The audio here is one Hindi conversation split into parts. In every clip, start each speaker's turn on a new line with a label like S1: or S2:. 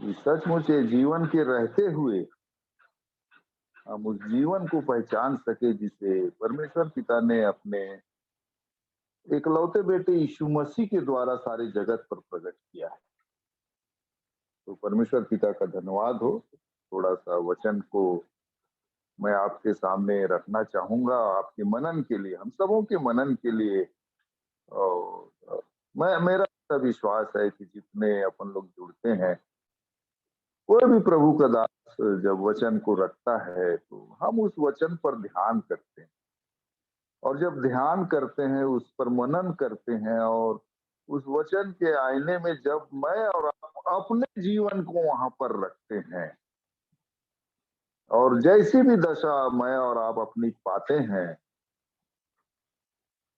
S1: कि सचमुच ये जीवन के रहते हुए हम उस जीवन को पहचान सके जिसे परमेश्वर पिता ने अपने इकलौते बेटे यीशु मसीह के द्वारा सारे जगत पर प्रकट किया है। तो परमेश्वर पिता का धन्यवाद हो। थोड़ा सा वचन को मैं आपके सामने रखना चाहूंगा, आपके मनन के लिए, हम सबों के मनन के लिए। और मैं मेरा ऐसा विश्वास है कि जितने अपन लोग जुड़ते हैं, कोई भी प्रभु का दास जब वचन को रखता है तो हम उस वचन पर ध्यान करते हैं, और जब ध्यान करते हैं, उस पर मनन करते हैं, और उस वचन के आईने में जब मैं और आप अपने जीवन को वहां पर रखते हैं, और जैसी भी दशा मैं और आप अपनी पाते हैं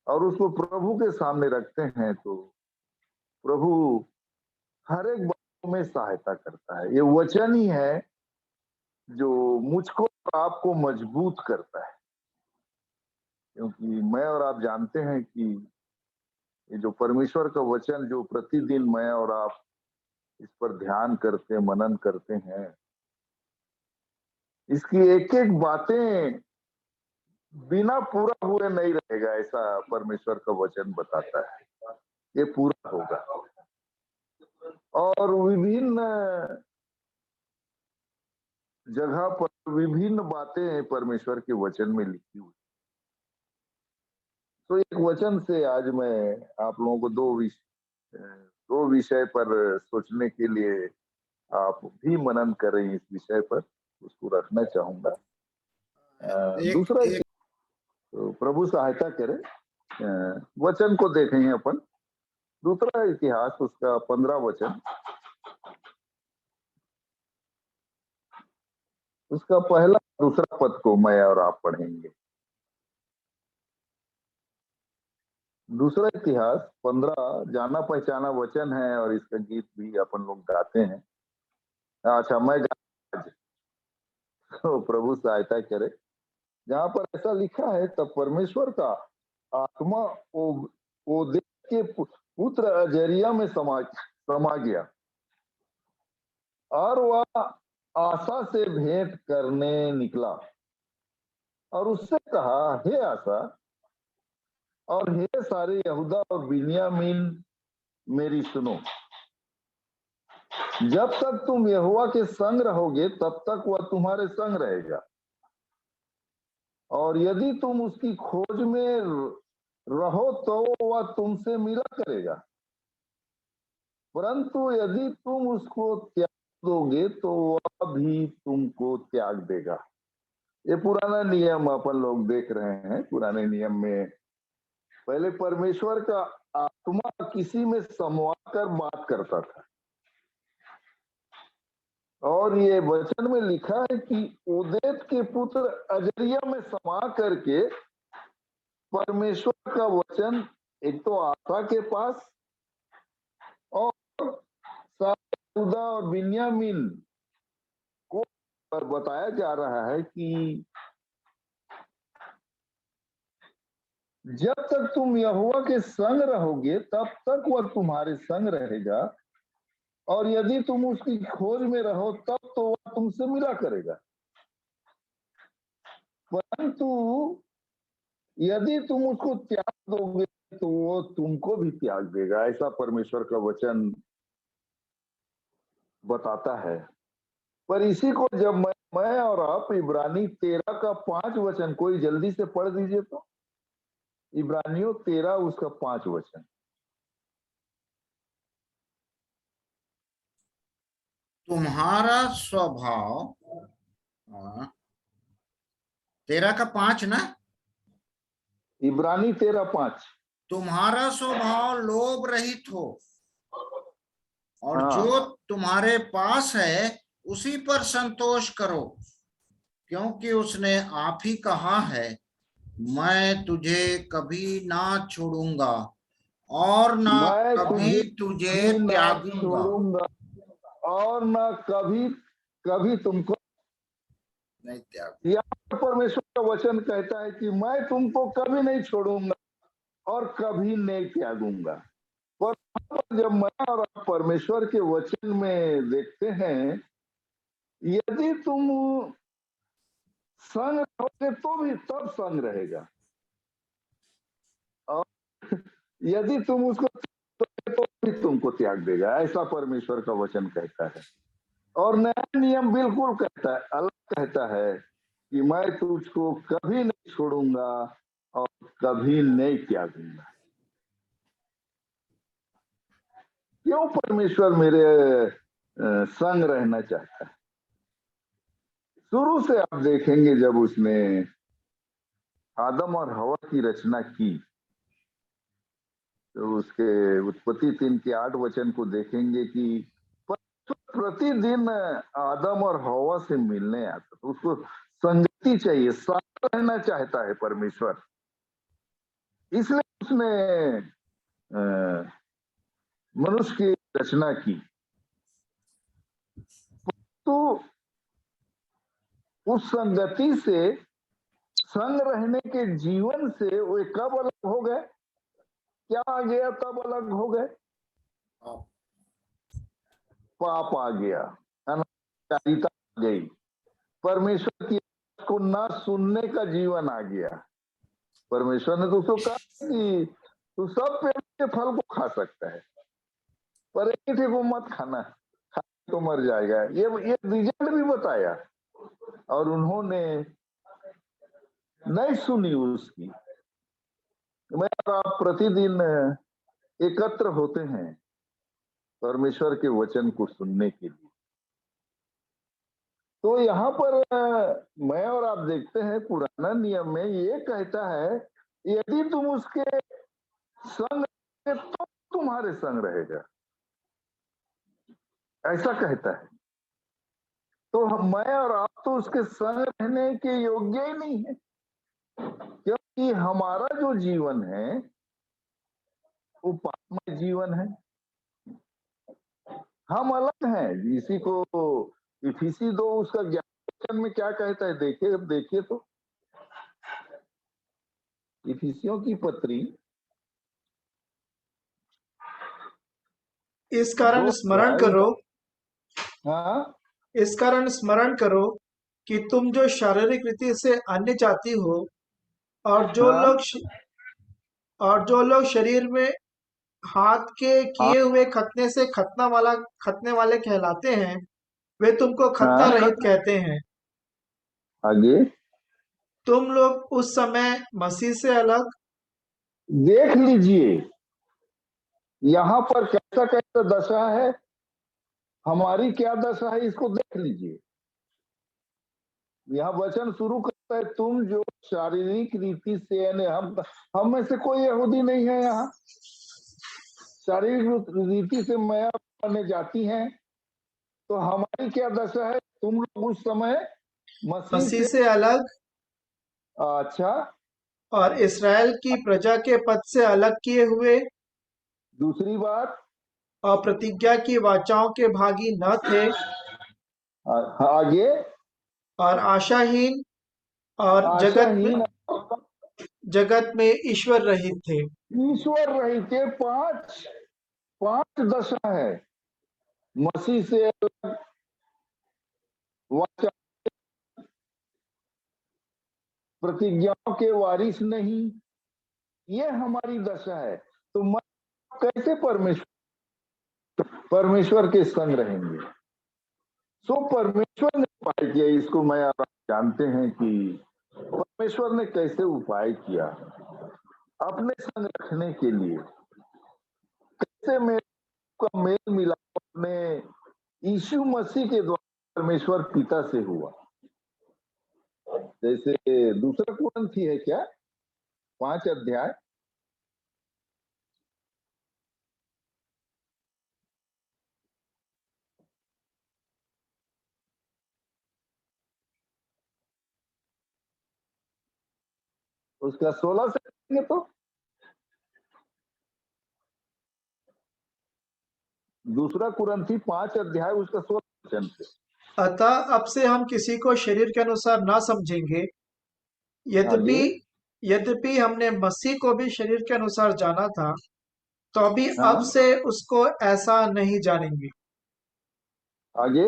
S1: और उसको प्रभु के सामने रखते हैं, तो प्रभु हर एक बात में सहायता करता है। ये वचन ही है जो मुझको और आपको मजबूत करता है, क्योंकि मैं और आप जानते हैं कि ये जो परमेश्वर का वचन जो प्रतिदिन मैं और आप इस पर ध्यान करते, मनन करते हैं, इसकी एक एक बातें बिना पूरा हुए नहीं रहेगा, ऐसा परमेश्वर का वचन बताता है। ये पूरा होगा। और विभिन्न जगह पर विभिन्न बातें परमेश्वर के वचन में लिखी हुई। तो एक वचन से आज मैं आप लोगों को दो विषय पर सोचने के लिए आप भी मनन करें, इस विषय पर उसको रखना चाहूंगा।
S2: एक
S1: दूसरा तो प्रभु सहायता करे, वचन को देखेंगे अपन। दूसरा इतिहास उसका 15 वचन, उसका पहला दूसरा पद को मैं और आप पढ़ेंगे। दूसरा इतिहास 15 जाना पहचाना वचन है, और इसका गीत भी अपन लोग गाते हैं। अच्छा, मैं तो प्रभु सहायता करे। जहां पर ऐसा लिखा है, तब परमेश्वर का आत्मा ओदेद के पुत्र अजरिया में समा गया, और वह आशा से भेंट करने निकला और उससे कहा, हे आशा और हे सारे यहूदा और बिन्यामीन, मेरी सुनो। जब तक तुम यहोवा के संग रहोगे तब तक वह तुम्हारे संग रहेगा, और यदि तुम उसकी खोज में रहो तो वह तुमसे मिला करेगा, परंतु यदि तुम उसको त्याग दोगे तो वह भी तुमको त्याग देगा। ये पुराना नियम अपन लोग देख रहे हैं। पुराने नियम में पहले परमेश्वर का आत्मा किसी में समवा कर बात करता था, और ये वचन में लिखा है कि ओदेद के पुत्र अजरिया में समा करके परमेश्वर का वचन एक तो आशा के पास, और यहूदा और बिन्यामीन को पर बताया जा रहा है कि जब तक तुम यहोवा के संग रहोगे तब तक वह तुम्हारे संग रहेगा, और यदि तुम उसकी खोज में रहो तब तो वह तुमसे मिला करेगा, परंतु यदि तुम उसको त्याग दोगे तो वो तुमको भी त्याग देगा। ऐसा परमेश्वर का वचन बताता है। पर इसी को जब मैं और आप इब्रानी 13 का 5 वचन, कोई जल्दी से पढ़ दीजिए तो। इब्रानियों 13 उसका 5 वचन।
S2: तुम्हारा स्वभाव 13 का 5 ना,
S1: इब्रानी 13 5।
S2: तुम्हारा स्वभाव लोभ रहित हो, और जो तुम्हारे पास है उसी पर संतोष करो, क्योंकि उसने आप ही कहा है, मैं तुझे कभी ना छोड़ूंगा और ना कभी तुझे त्यागूंगा,
S1: और ना कभी कभी तुमको
S2: नहीं त्याग।
S1: यहाँ परमेश्वर का वचन कहता है कि मैं तुमको कभी नहीं छोड़ूंगा और कभी नहीं त्यागूंगा। पर जब मैं और आप परमेश्वर के वचन में देखते हैं, यदि तुम संग रहोगे तो भी तब संग रहेगा, और यदि तुम उसको तो भी तुमको त्याग देगा, ऐसा परमेश्वर का वचन कहता है। और नया नियम बिल्कुल कहता है, अलग कहता है कि मैं तुझको कभी नहीं छोड़ूंगा और कभी नहीं त्यागूंगा। क्यों परमेश्वर मेरे संग रहना चाहता है? शुरू से आप देखेंगे, जब उसने आदम और हवा की रचना की, तो उसके उत्पत्ति 3:8 को देखेंगे कि प्रतिदिन आदम और हवा से मिलने आता, तो उसको संगति चाहिए, साथ रहना चाहता है परमेश्वर। इसलिए उसने मनुष्य की रचना की। तो उस संगति से, संग रहने के जीवन से वे कब अलग हो गए? क्या आ गया तब अलग हो गए? पाप आ गया, अनाचारिता आ गई, परमेश्वर की आवाज को ना सुनने का जीवन आ गया। परमेश्वर ने तो उसको कहा कि तू सब पेड़ के फल को खा सकता है, पर एक को मत खाना, खाना तो मर जाएगा। ये रिजल्ट भी बताया, और उन्होंने नहीं सुनी उसकी। मैं और आप प्रतिदिन एकत्र होते हैं परमेश्वर के वचन को सुनने के लिए। तो यहाँ पर मैं और आप देखते हैं, पुराना नियम में ये कहता है, यदि तुम उसके संग तो तुम्हारे संग रहेगा, ऐसा कहता है। तो मैं और आप तो उसके संग रहने के योग्य ही नहीं है, क्योंकि हमारा जो जीवन है वो पापमय जीवन है। हम अलग हैं। इसी को इफिसी 2 उसका 11 में क्या कहता है, देखिए तो, इफिसियों की पत्री
S3: इस कारण स्मरण करो,
S1: हाँ,
S3: इस कारण स्मरण करो कि तुम जो शारीरिक रीति से अन्य जाति हो, और जो
S1: हाँ,
S3: लोग शरीर में हाथ के
S1: हाँ,
S3: किए हुए खतने से खतने वाले कहलाते हैं, वे तुमको खतना
S1: हाँ,
S3: रहित कहते हैं।
S1: आगे
S3: तुम लोग उस समय मसीह से अलग,
S1: देख लीजिए, यहाँ पर कैसा कैसा दशा है, हमारी क्या दशा है, इसको देख लीजिए। यहाँ वचन शुरू करता है, तुम जो शारीरिक रीति से, यानी हम में से कोई यहूदी नहीं है यहाँ, शारीरिक रीति से मैं अपने जाती हैं, तो हमारी क्या दशा है? तुम लोग उस समय
S3: मसीह से अलग,
S1: अच्छा,
S3: और इसराइल की प्रजा के पद से अलग किए हुए,
S1: दूसरी बात,
S3: और प्रतिज्ञा की वाचाओं के भागी न थे,
S1: आगे,
S3: और आशाहीन, और
S1: आशाहीन,
S3: जगत में ईश्वर रहित थे।
S1: ईश्वर रहित। पांच दशा है। मसीह से अलग, वाचा, प्रतिज्ञाओं के वारिस नहीं, ये हमारी दशा है। तो मैं कैसे परमेश्वर के संग रहेंगे? सो परमेश्वर ने उपाय किया। इसको मैं आप जानते हैं कि परमेश्वर ने कैसे उपाय किया अपने संग रखने के लिए, कैसे मेल मिलाप अपने यीशु मसीह के द्वारा परमेश्वर पिता से हुआ। जैसे दूसरा कुरिन्थी है क्या, 5 अध्याय, उसका 16 से करेंगे तो, दूसरा कुरिन्थी 5 अध्याय उसका 16 से।
S3: अतः अब से हम किसी को शरीर के अनुसार ना समझेंगे, यद्यपि
S1: आगे,
S3: यद्यपि हमने मसीह को भी शरीर के अनुसार जाना था, तो अभी
S1: हाँ।
S3: अब से उसको ऐसा नहीं जानेंगे।
S1: आगे।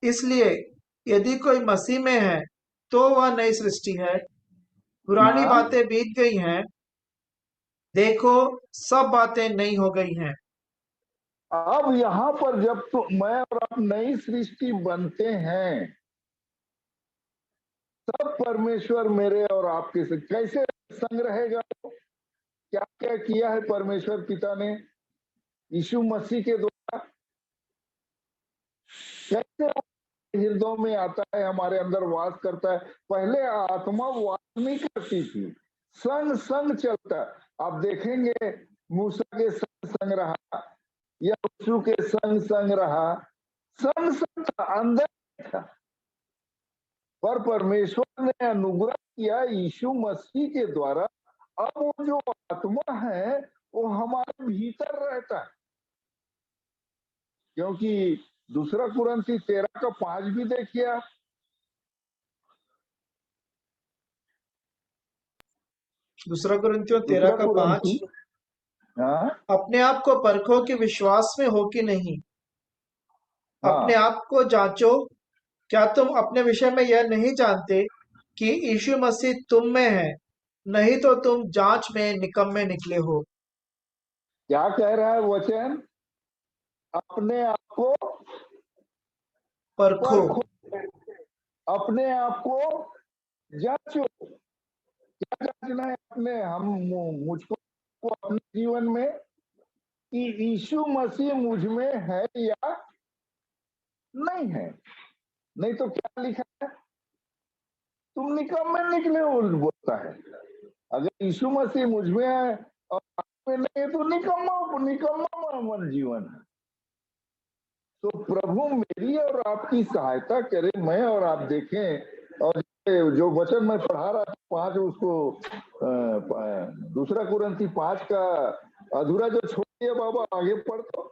S3: इसलिए यदि कोई मसीह में है तो वह नई सृष्टि है, पुरानी
S1: हाँ,
S3: बातें बीत गई हैं, देखो सब बातें नई हो गई हैं।
S1: अब यहाँ पर जब तो मैं और आप नई सृष्टि बनते हैं, तब परमेश्वर मेरे और आपके से कैसे संग रहेगा? क्या क्या किया है परमेश्वर पिता ने यीशु मसीह के द्वारा? कैसे हृदय में आता है, हमारे अंदर वास करता है। पहले आत्मा वास नहीं करती थी, संग संग चलता। आप देखेंगे मूसा के संग संग रहा, यीशु के संग संग रहा, संग संग था, अंदर था। पर परमेश्वर ने अनुग्रह किया यीशु मसीह के द्वारा, अब वो जो आत्मा है वो हमारे भीतर रहता है। क्योंकि दूसरा कुरिन्थी 13:5 भी देखिए आप।
S3: दूसरा कुरिन्थियों
S1: दूसरा
S3: 13:5।
S1: कुरिन्थी, हाँ
S3: अपने आप को परखो कि विश्वास में हो कि नहीं, अपने
S1: हाँ,
S3: आप को जांचो, क्या तुम अपने विषय में यह नहीं जानते कि यीशु मसीह तुम में है, नहीं तो तुम जांच में निकम्मे निकले हो।
S1: क्या कह रहा है वचन? अपने आप को
S3: परखो।
S1: परखो, अपने आप को जांचो। क्या जांचना है अपने हम मुझको को अपने जीवन में कि यीशु मसीह मुझ में है या नहीं है। नहीं तो क्या लिखा है? तुम निकम्मे निकले हो बोलता है। अगर यीशु मसीह मुझ में है और आप में नहीं है तो निकम्मा निकम्मा मन जीवन है। तो प्रभु मेरी और आपकी सहायता करे, मैं और आप देखें। और जो वचन मैं पढ़ा रहा था 5, उसको दूसरा कुरिन्थी 5 का अधूरा जो छोड़ दिया बाबा, आगे पढ़ दो।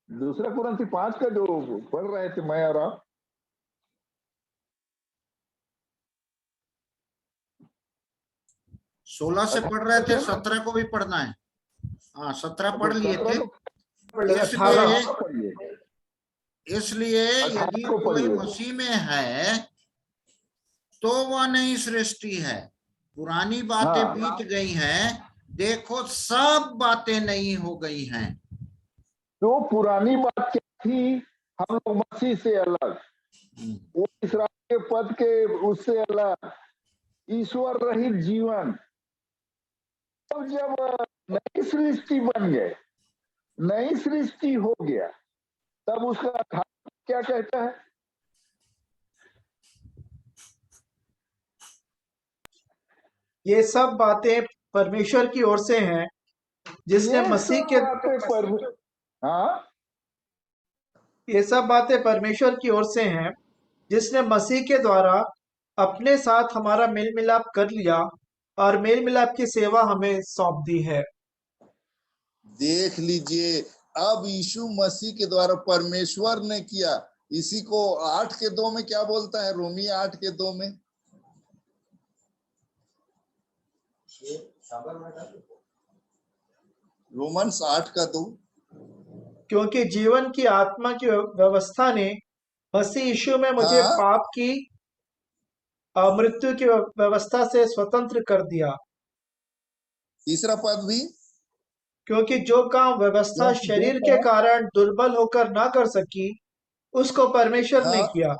S1: दूसरा कुरिन्थी 5 का जो पढ़ रहे थे मैं और आप।
S2: 16 से पढ़ रहे थे, 17 को भी पढ़ना है। हाँ, 17 पढ़ लिए थे।
S3: 18।
S2: इसलिए यदि
S1: 18 को
S2: कोई
S1: पढ़िए।
S2: मसीह में है तो वह नई सृष्टि है, पुरानी बातें
S1: हाँ,
S2: बीत गई हैं, देखो सब बातें नई हो गई हैं।
S1: तो पुरानी बात क्या थी? हम लोग मसीह से अलग, वो इस्राएल के पद के उससे अलग, ईश्वर रहित जीवन। तो जब नई सृष्टि बन गए, नई सृष्टि हो गया, तब उसका अर्थ क्या कहता है?
S3: ये सब बातें परमेश्वर की ओर से हैं, जिसने
S1: ये
S3: मसीह
S1: सब
S3: के
S1: बातें पर हाँ,
S3: ये सब बातें परमेश्वर की ओर से हैं, जिसने मसीह के द्वारा अपने साथ हमारा मेल मिलाप कर लिया और मेल मिलाप की सेवा हमें सौंप दी है।
S4: देख लीजिए, अब यीशु मसीह के द्वारा परमेश्वर ने किया। इसी को 8:2 में क्या बोलता है? रोमी 8:2 में, रोमन्स 8:2।
S3: क्योंकि जीवन की आत्मा की व्यवस्था ने मसीह यीशु में मुझे
S4: हाँ,
S3: पाप की मृत्यु की व्यवस्था से स्वतंत्र कर दिया।
S4: तीसरा पद भी,
S3: क्योंकि जो काम व्यवस्था
S1: क्योंकि जो
S3: शरीर के
S1: काम
S3: कारण दुर्बल होकर ना कर सकी, उसको परमेश्वर ने
S4: हाँ,
S3: किया।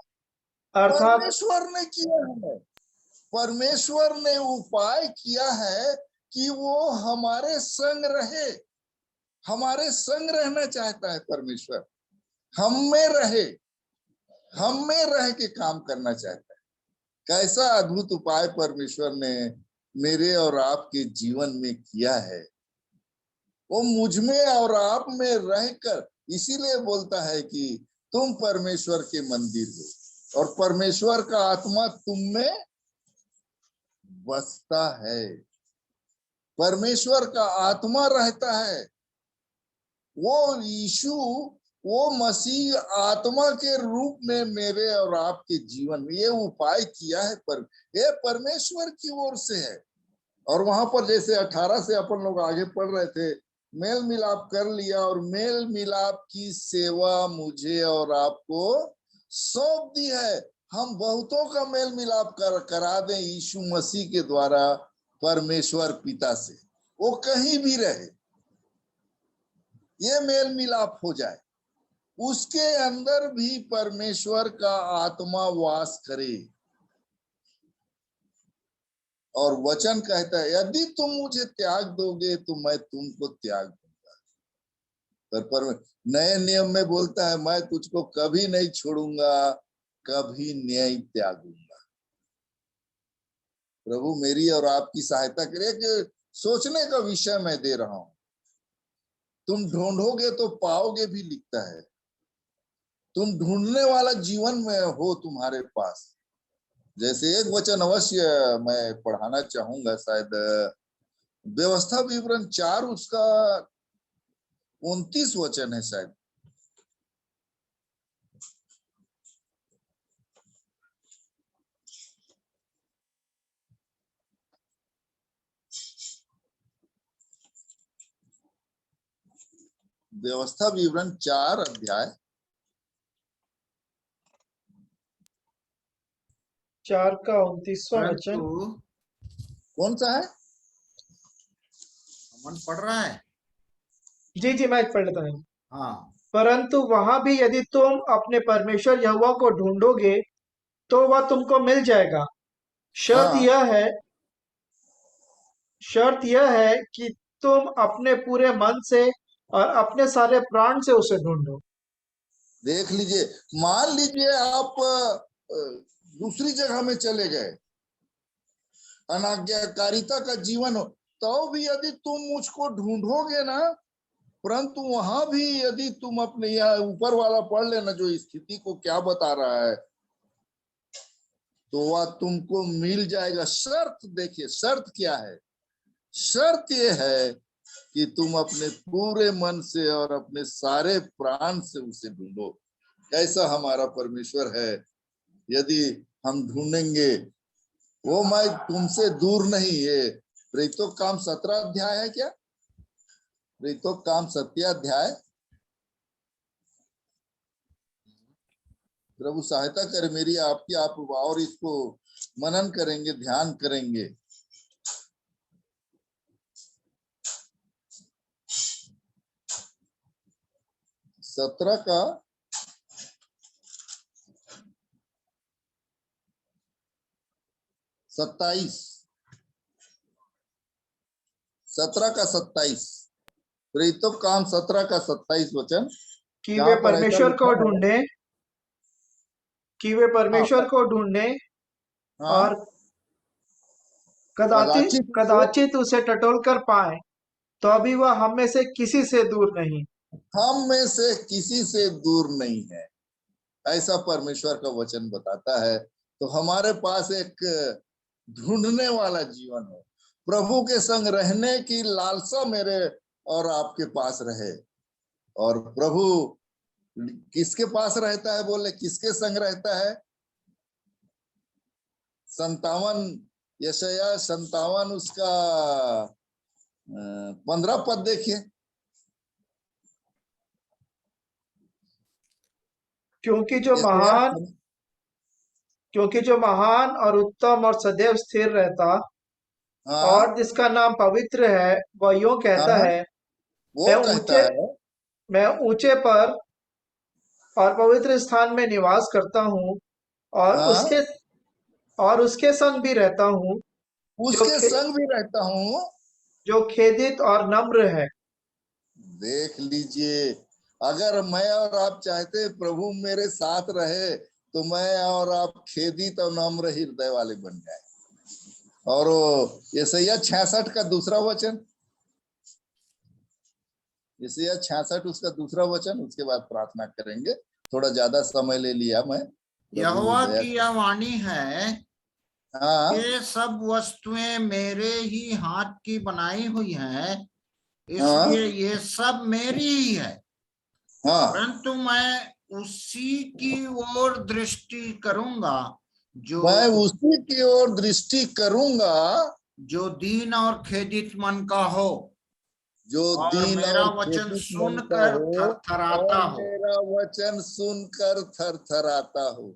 S3: अर्थात
S4: परमेश्वर ने किया है। परमेश्वर ने उपाय किया है कि वो हमारे संग रहे। हमारे संग रहना चाहता है परमेश्वर, हम में रहे, हम में रह के काम करना चाहता है। कैसा अद्भुत उपाय परमेश्वर ने मेरे और आपके जीवन में किया है। वो मुझ में और आप में रहकर इसीलिए बोलता है कि तुम परमेश्वर के मंदिर हो और परमेश्वर का आत्मा तुम में बसता है। परमेश्वर का आत्मा रहता है। वो यीशु वो मसीह आत्मा के रूप में मेरे और आपके जीवन में ये उपाय किया है, पर ये परमेश्वर की ओर से है। और वहां पर जैसे 18 से अपन लोग आगे पढ़ रहे थे, मेल मिलाप कर लिया और मेल मिलाप की सेवा मुझे और आपको सौंप दी है। हम बहुतों का मेल मिलाप करा दें यीशु मसीह के द्वारा परमेश्वर पिता से, वो कहीं भी रहे, ये मेल मिलाप हो जाए, उसके अंदर भी परमेश्वर का आत्मा वास करे। और वचन कहता है यदि तुम मुझे त्याग दोगे तो मैं तुमको त्याग दूंगा। पर नए नियम में बोलता है मैं तुझको कभी नहीं छोड़ूंगा, कभी नहीं त्यागूंगा। प्रभु मेरी और आपकी सहायता करे कि सोचने का विषय मैं दे रहा हूं। तुम ढूंढोगे तो पाओगे भी लिखता है, तुम ढूंढने वाला जीवन में हो तुम्हारे पास। जैसे एक वचन अवश्य मैं पढ़ाना चाहूंगा, शायद व्यवस्था विवरण 4 उसका 29 वचन है शायद। व्यवस्था विवरण 4 अध्याय
S3: 4 का 29वां वचन।
S4: कौन सा है?
S2: अमन पढ़ रहा है?
S3: जी जी मैं पढ़ लेता हूँ।
S2: हाँ।
S3: परंतु वहां भी यदि तुम अपने परमेश्वर यहोवा को ढूंढोगे तो वह तुमको मिल जाएगा। शर्त
S4: हाँ,
S3: यह है कि तुम अपने पूरे मन से और अपने सारे प्राण से उसे ढूंढो।
S4: देख लीजिए, मान लीजिए आप दूसरी जगह में चले गए, अनाज्ञाकारिता का जीवन हो, तो भी यदि तुम मुझको ढूंढोगे ना, परंतु वहां भी यदि तुम अपने यहाँ ऊपर वाला पढ़ लेना जो स्थिति को क्या बता रहा है, तो वह तुमको मिल जाएगा। शर्त देखिए, शर्त क्या है? शर्त यह है कि तुम अपने पूरे मन से और अपने सारे प्राण से उसे ढूंढो। कैसा हमारा परमेश्वर है, यदि हम ढूंढेंगे, वो मैं तुमसे दूर नहीं। ये प्रेरितों काम 17 अध्याय है क्या? प्रेरितों काम 7 अध्याय। प्रभु सहायता करे मेरी आपकी, आप और इसको मनन करेंगे, ध्यान करेंगे। 17 का 27, 17 का 27, प्रेरितों काम 17 का 27 वचन।
S3: कि वे परमेश्वर को ढूंढे, कि वे परमेश्वर को ढूंढे और कदाचित उसे टटोल कर पाए, तो अभी वह हम में से किसी से दूर नहीं।
S4: हम में से किसी से दूर नहीं है, ऐसा परमेश्वर का वचन बताता है। तो हमारे पास एक ढूंढने वाला जीवन है। प्रभु के संग रहने की लालसा मेरे और आपके पास रहे। और प्रभु किसके पास रहता है? बोले किसके संग रहता है? 57 यशायाह 57 उसका 15 पद देखिए।
S3: क्योंकि जो महान और उत्तम और सदैव स्थिर रहता और जिसका नाम पवित्र है, वह यूं कहता है,
S4: वो कहता है,
S3: मैं ऊंचे पर और पवित्र स्थान में निवास करता हूँ और उसके संग भी रहता हूँ,
S4: उसके संग भी रहता हूँ
S3: जो खेदित और नम्र है।
S4: देख लीजिए, अगर मैं और आप चाहते प्रभु मेरे साथ रहे, तो मैं और आप खेदित और नम्र हृदय वाले बन जाए। और यशायाह 66 का दूसरा वचन, यशायाह 66 उसका दूसरा वचन, उसके बाद प्रार्थना करेंगे। थोड़ा ज्यादा समय ले लिया मैं।
S2: यहोवा की यह वाणी है, ये सब वस्तुएं मेरे ही हाथ की बनाई हुई हैं, इसलिए ये सब मेरी ही है।
S4: हाँ,
S2: परंतु मैं उसी की ओर दृष्टि करूंगा
S4: मैं उसी की ओर दृष्टि करूंगा
S2: जो दीन और खेदित मन का हो
S4: जो
S2: और
S4: दीन
S2: मेरा
S4: और
S2: वचन
S4: खेदित मन का
S2: सुनकर
S4: हो
S2: थरथराता
S4: और
S2: हो।
S4: मेरा वचन सुनकर थरथराता हो।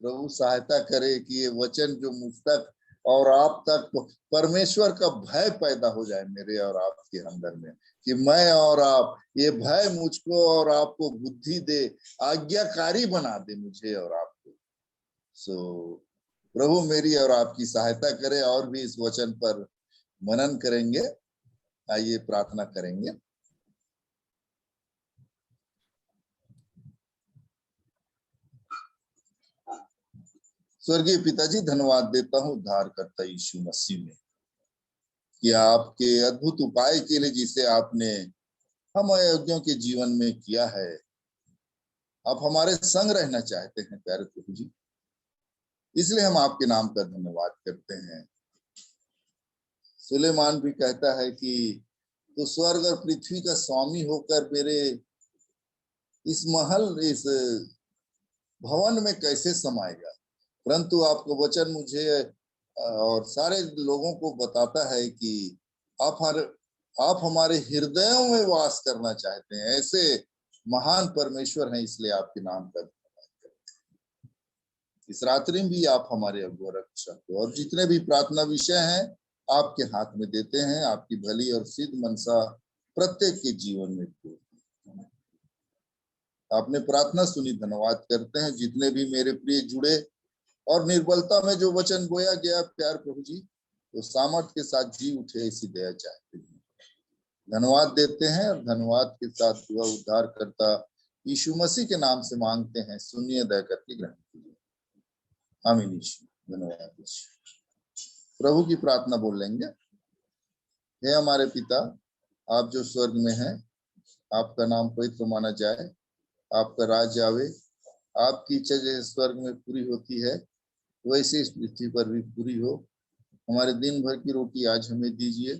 S4: प्रभु सहायता करे कि ये वचन जो मुझ तक और आप तक परमेश्वर का भय पैदा हो जाए मेरे और आपके अंदर में, कि मैं और आप, ये भय मुझको और आपको बुद्धि दे, आज्ञाकारी बना दे मुझे और आपको। प्रभु मेरी और आपकी सहायता करे और भी इस वचन पर मनन करेंगे। आइए प्रार्थना करेंगे। स्वर्गीय पिताजी, धन्यवाद देता हूँ उद्धारकर्ता यीशु मसीह में, कि आपके अद्भुत उपाय के लिए जिसे आपने हम अयोग्यों के जीवन में किया है। आप हमारे संग रहना चाहते हैं प्यारे प्रभु जी, इसलिए हम आपके नाम का धन्यवाद करते हैं। सुलेमान भी कहता है कि तो स्वर्ग और पृथ्वी का स्वामी होकर मेरे इस महल, इस भवन में कैसे समाएगा, परंतु आपका वचन मुझे और सारे लोगों को बताता है कि आप हमारे हृदयों में वास करना चाहते हैं। ऐसे महान परमेश्वर हैं, इसलिए आपके नाम का धन्यवाद करते हैं। इस रात्रि में भी आप हमारे अगुआ रक्षक हो, और जितने भी प्रार्थना विषय हैं आपके हाथ में देते हैं। आपकी भली और सिद्ध मनसा प्रत्येक के जीवन में पूर्ण। आपने प्रार्थना सुनी, धन्यवाद करते हैं। जितने भी मेरे प्रिय जुड़े और निर्बलता में जो वचन बोया गया प्यार प्रभु जी, तो सामर्थ के साथ जी उठे, ऐसी दया चाहते हैं। धन्यवाद देते हैं और धन्यवाद के साथ हुआ उद्धार करता यीशु मसीह के नाम से मांगते हैं, सुनिए, दया करके ग्रहण कीजिए। आमीन। धन्यवाद। प्रभु की प्रार्थना बोल लेंगे। हे हमारे पिता, आप जो स्वर्ग में हैं, आपका नाम पवित्र माना जाए, आपका राज्य आवे, आपकी इच्छा जैसे स्वर्ग में पूरी होती है वैसे इस पृथ्वी पर भी पूरी हो। हमारे दिन भर की रोटी आज हमें दीजिए,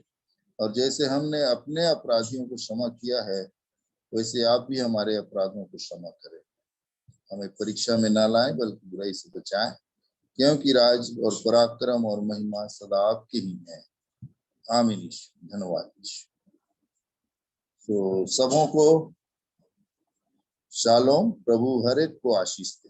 S4: और जैसे हमने अपने अपराधियों को क्षमा किया है वैसे आप भी हमारे अपराधों को क्षमा करें। हमें परीक्षा में ना लाएं बल्कि बुराई से बचाएं, क्योंकि राज और पराक्रम और महिमा सदा आपके ही है। आमीन। धन्यवाद। तो सबों को शालोम। प्रभु हर एक को आशीष दे।